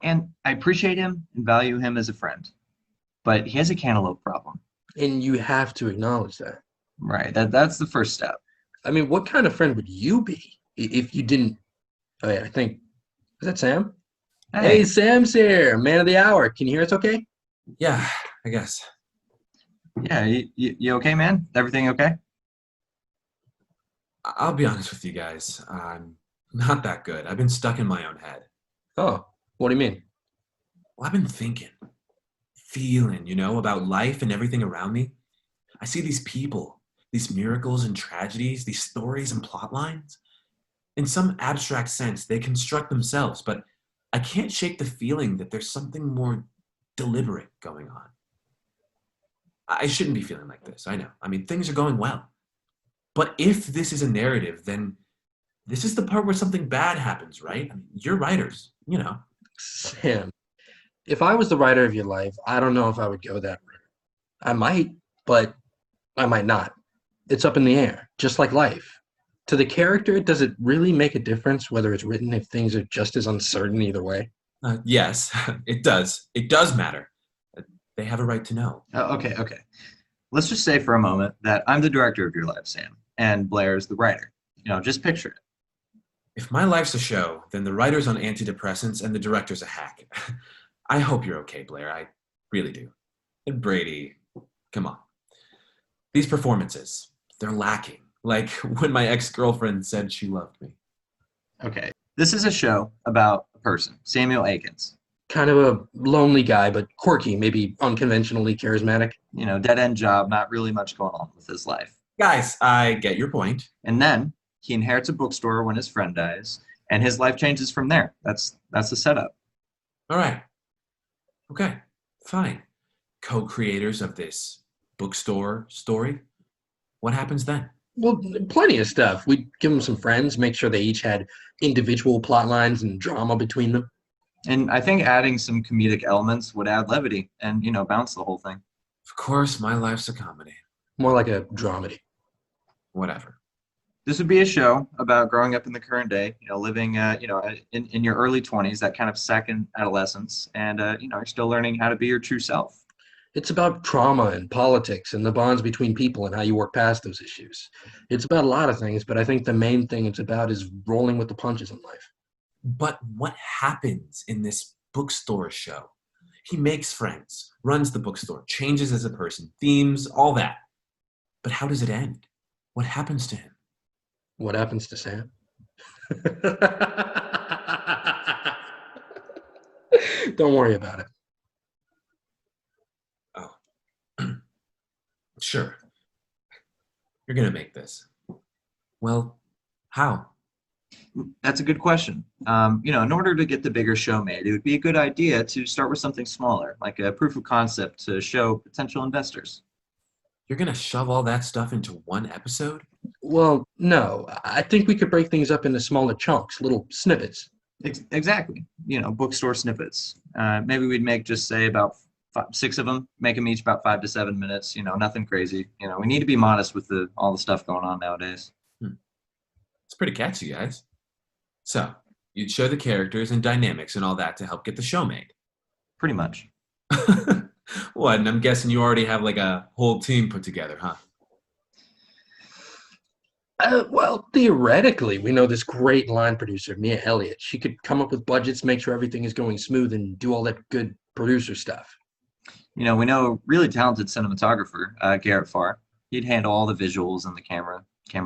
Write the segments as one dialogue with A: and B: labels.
A: And I appreciate him and value him as a friend, but he has a cantaloupe problem.
B: And you have to acknowledge that.
A: Right. That's the first step.
B: I mean, what kind of friend would you be if you didn't? Oh, yeah, I think, is that Sam? Hey,
A: Hey,
B: Sam's here, man of the hour. Can you hear us okay?
C: Yeah, I guess.
A: yeah, you okay, man? Everything okay?
C: I'll be honest with you guys. I'm not that good. I've been stuck in my own head.
B: Oh, what do you mean?
C: Well, I've been thinking, feeling, about life and everything around me. I see these people, these miracles and tragedies, these stories and plot lines. In some abstract sense, they construct themselves, but I can't shake the feeling that there's something more deliberate going on. I shouldn't be feeling like this, I know. I mean, things are going well. But if this is a narrative, then this is the part where something bad happens, right? I mean, you're writers.
B: Sam, if I was the writer of your life, I don't know if I would go that route. I might, but I might not. It's up in the air, just like life. To the character, does it really make a difference whether it's written if things are just as uncertain either way?
C: Yes, it does. It does matter. They have a right to know.
A: Okay. Let's just say for a moment that I'm the director of your life, Sam, and Blair's the writer. Just picture it.
C: If my life's a show, then the writer's on antidepressants and the director's a hack. I hope you're okay, Blair. I really do. And Brady, come on. These performances, they're lacking. Like when my ex-girlfriend said she loved me.
A: Okay. This is a show about a person, Samuel Akins.
B: Kind of a lonely guy, but quirky, maybe unconventionally charismatic.
A: Dead end job, not really much going on with his life.
C: Guys, I get your point.
A: And then he inherits a bookstore when his friend dies, and his life changes from there. That's the setup.
C: All right. Okay, fine. Co-creators of this bookstore story. What happens then?
B: Well, plenty of stuff. We'd give them some friends, make sure they each had individual plot lines and drama between them.
A: And I think adding some comedic elements would add levity and, bounce the whole thing.
C: Of course, my life's a comedy.
B: More like a dramedy.
C: Whatever.
A: This would be a show about growing up in the current day, living, in your early 20s, that kind of second adolescence, and, you're still learning how to be your true self.
B: It's about trauma and politics and the bonds between people and how you work past those issues. It's about a lot of things, but I think the main thing it's about is rolling with the punches in life.
C: But what happens in this bookstore show? He makes friends, runs the bookstore, changes as a person, themes, all that. But how does it end? What happens to him?
B: What happens to Sam? Don't worry about it.
C: Oh, sure. You're gonna make this. Well, how?
A: That's a good question. In order to get the bigger show made, it would be a good idea to start with something smaller, like a proof of concept to show potential investors.
C: You're gonna shove all that stuff into one episode?
B: Well, no. I think we could break things up into smaller chunks, little snippets.
A: Exactly. Bookstore snippets. Maybe we'd make just say about six of them, make them each about 5 to 7 minutes. Nothing crazy. We need to be modest with all the stuff going on nowadays.
C: It's pretty catchy, guys. So, you'd show the characters and dynamics and all that to help get the show made.
A: Pretty much.
C: What, and I'm guessing you already have like a whole team put together, huh?
B: Well, theoretically, we know this great line producer, Mia Elliott. She could come up with budgets, make sure everything is going smooth, and do all that good producer stuff.
A: We know a really talented cinematographer, Garrett Farr. He'd handle all the visuals and the camera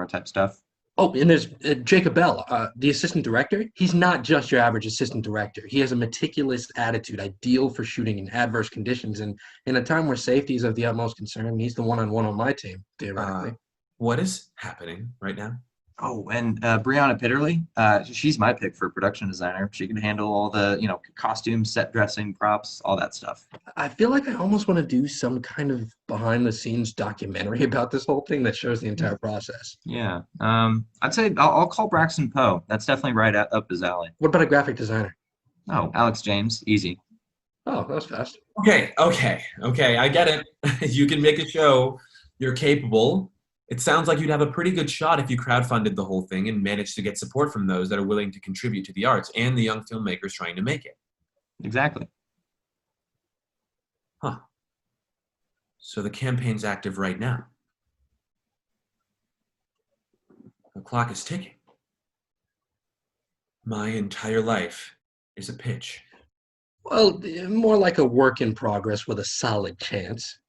A: type stuff.
B: Oh, and there's Jacob Bell, the assistant director. He's not just your average assistant director. He has a meticulous attitude, ideal for shooting in adverse conditions. And in a time where safety is of the utmost concern, he's the one-on-one on my team, theoretically.
C: What is happening right now?
A: Oh, and Brianna Pitterly, she's my pick for production designer. She can handle all the, costumes, set dressing, props, all that stuff.
B: I feel like I almost want to do some kind of behind-the-scenes documentary about this whole thing that shows the entire process.
A: Yeah. I'd say I'll call Braxton Poe. That's definitely right up his alley.
B: What about a graphic designer?
A: Oh, Alex James, easy.
B: Oh, that was fast.
C: Okay, I get it. You can make a show. You're capable. It sounds like you'd have a pretty good shot if you crowdfunded the whole thing and managed to get support from those that are willing to contribute to the arts and the young filmmakers trying to make it.
A: Exactly.
C: Huh. So the campaign's active right now. The clock is ticking. My entire life is a pitch.
B: Well, more like a work in progress with a solid chance.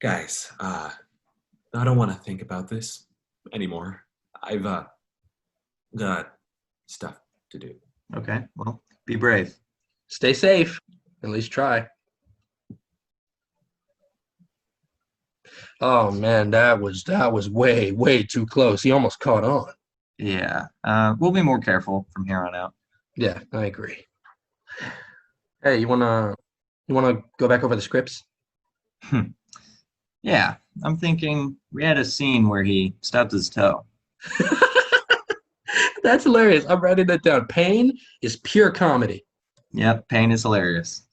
C: Guys, I don't want to think about this anymore. I've got stuff to do.
A: Okay. Well, be brave.
B: Stay safe. At least try. Oh man, that was way too close. He almost caught on.
A: Yeah. We'll be more careful from here on out.
B: Yeah, I agree. Hey, you wanna go back over the scripts?
A: Yeah. I'm thinking we had a scene where he stubbed his toe.
B: That's hilarious. I'm writing that down. Pain is pure comedy.
A: Yep. Pain is hilarious.